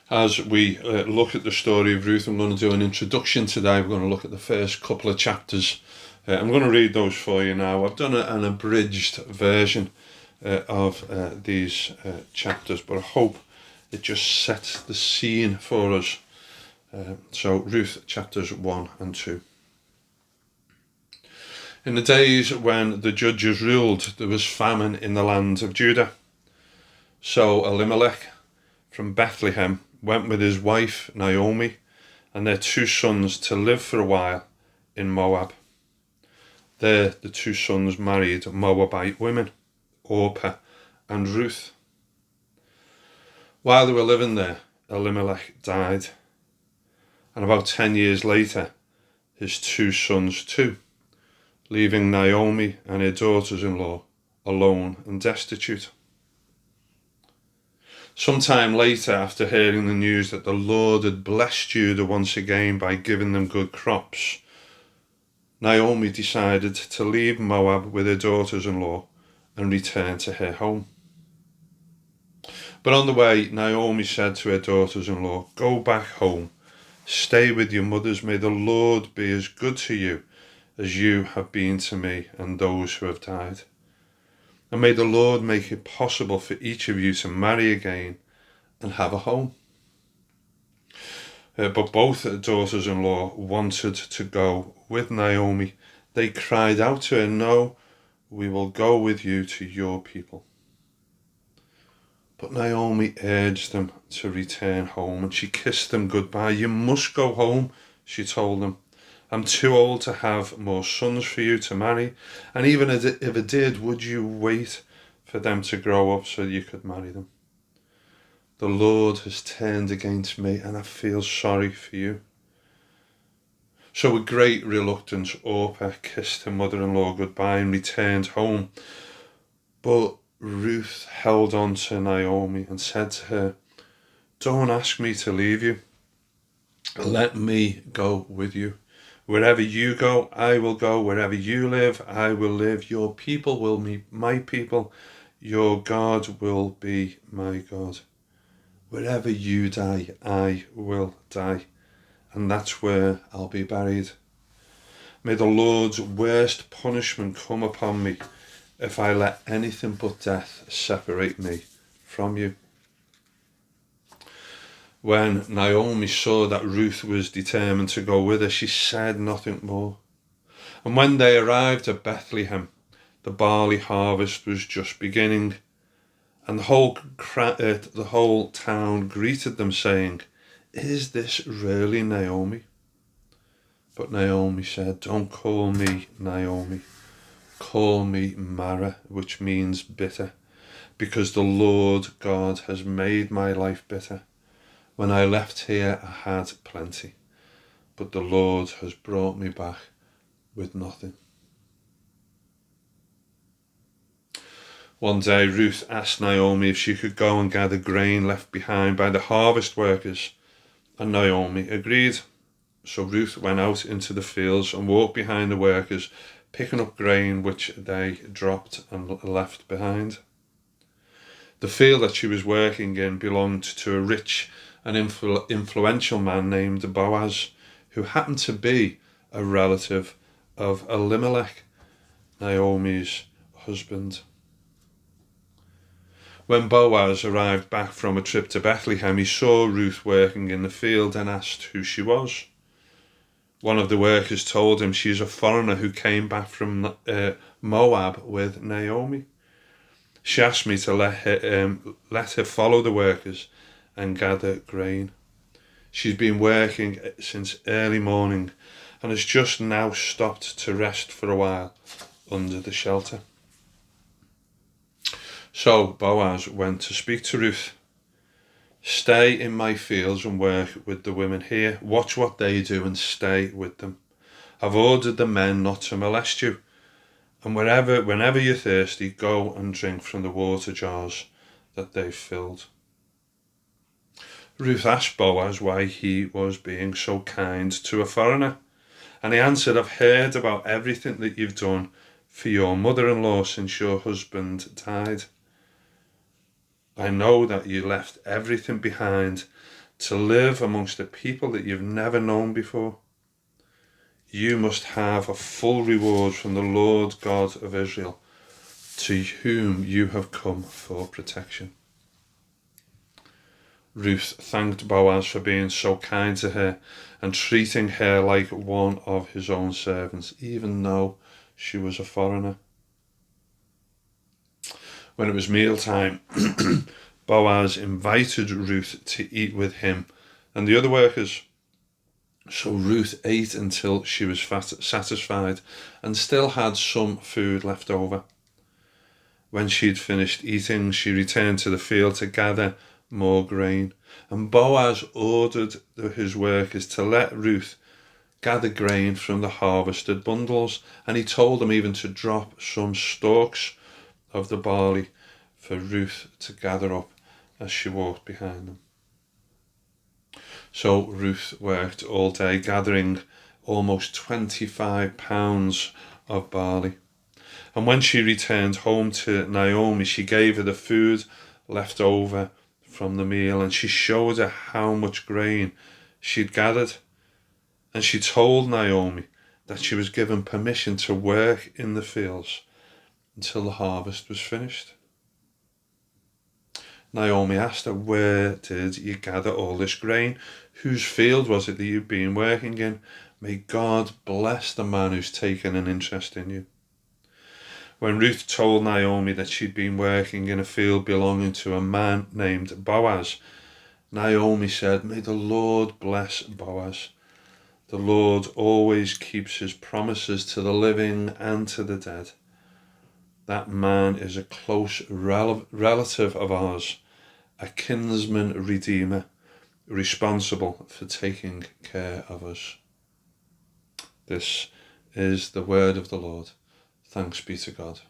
As we look at the story of Ruth, I'm going to do an introduction today. We're going to look at the first couple of chapters. I'm going to read those for you now. I've done an abridged version of these chapters, but I hope it just sets the scene for us. So Ruth chapters 1 and 2. In the days when the judges ruled, there was famine in the land of Judah. So Elimelech from Bethlehem went with his wife Naomi and their 2 sons to live for a while in Moab. There the 2 sons married Moabite women, Orpah and Ruth. While they were living there, Elimelech died, and about 10 years later, his 2 sons too, leaving Naomi and her daughters-in-law alone and destitute. Sometime later, after hearing the news that the Lord had blessed Judah once again by giving them good crops, Naomi decided to leave Moab with her daughters-in-law and return to her home. But on the way, Naomi said to her daughters-in-law, "Go back home, stay with your mothers. May the Lord be as good to you as you have been to me and those who have died. And may the Lord make it possible for each of you to marry again and have a home." But both daughters-in-law wanted to go with Naomi. They cried out to her, "No, we will go with you to your people." But Naomi urged them to return home, and she kissed them goodbye. "You must go home," she told them. "I'm too old to have more sons for you to marry, and even if I did, would you wait for them to grow up so you could marry them? The Lord has turned against me, and I feel sorry for you." So with great reluctance, Orpah kissed her mother-in-law goodbye and returned home. But Ruth held on to Naomi and said to her, "Don't ask me to leave you. Let me go with you. Wherever you go, I will go. Wherever you live, I will live. Your people will be my people. Your God will be my God. Wherever you die, I will die, and that's where I'll be buried. May the Lord's worst punishment come upon me if I let anything but death separate me from you." When Naomi saw that Ruth was determined to go with her, she said nothing more. And when they arrived at Bethlehem, the barley harvest was just beginning, and the whole town greeted them, saying, "Is this really Naomi?" But Naomi said, "Don't call me Naomi. Call me Mara," which means bitter, because the Lord God has made my life bitter. When I left here, I had plenty, but the Lord has brought me back with nothing. One day, Ruth asked Naomi if she could go and gather grain left behind by the harvest workers, and Naomi agreed. So Ruth went out into the fields and walked behind the workers, picking up grain which they dropped and left behind. The field that she was working in belonged to a rich and influential man named Boaz, who happened to be a relative of Elimelech, Naomi's husband. When Boaz arrived back from a trip to Bethlehem, he saw Ruth working in the field and asked who she was. One of the workers told him she's a foreigner who came back from Moab with Naomi. She asked me to let her follow the workers and gather grain. She's been working since early morning and has just now stopped to rest for a while under the shelter. So Boaz went to speak to Ruth. "Stay in my fields and work with the women here. Watch what they do and stay with them. I've ordered the men not to molest you. And whenever you're thirsty, go and drink from the water jars that they've filled." Ruth asked Boaz why he was being so kind to a foreigner. And he answered, "I've heard about everything that you've done for your mother-in-law since your husband died. I know that you left everything behind, to live amongst a people that you've never known before. You must have a full reward from the Lord God of Israel, to whom you have come for protection. Ruth thanked Boaz for being so kind to her and treating her like one of his own servants, even though she was a foreigner. When it was mealtime, Boaz invited Ruth to eat with him and the other workers. So Ruth ate until she was satisfied and still had some food left over. When she'd finished eating, she returned to the field to gather more grain. And Boaz ordered his workers to let Ruth gather grain from the harvested bundles, and he told them even to drop some stalks of the barley for Ruth to gather up as she walked behind them. So Ruth worked all day, gathering almost 25 pounds of barley. And when she returned home to Naomi, she gave her the food left over from the meal, and she showed her how much grain she'd gathered. And she told Naomi that she was given permission to work in the fields until the harvest was finished. Naomi asked her, "Where did you gather all this grain? Whose field was it that you've been working in? May God bless the man who's taken an interest in you." When Ruth told Naomi that she'd been working in a field belonging to a man named Boaz, Naomi said, "May the Lord bless Boaz. The Lord always keeps his promises to the living and to the dead. That man is a close relative of ours, a kinsman redeemer, responsible for taking care of us." This is the word of the Lord. Thanks be to God.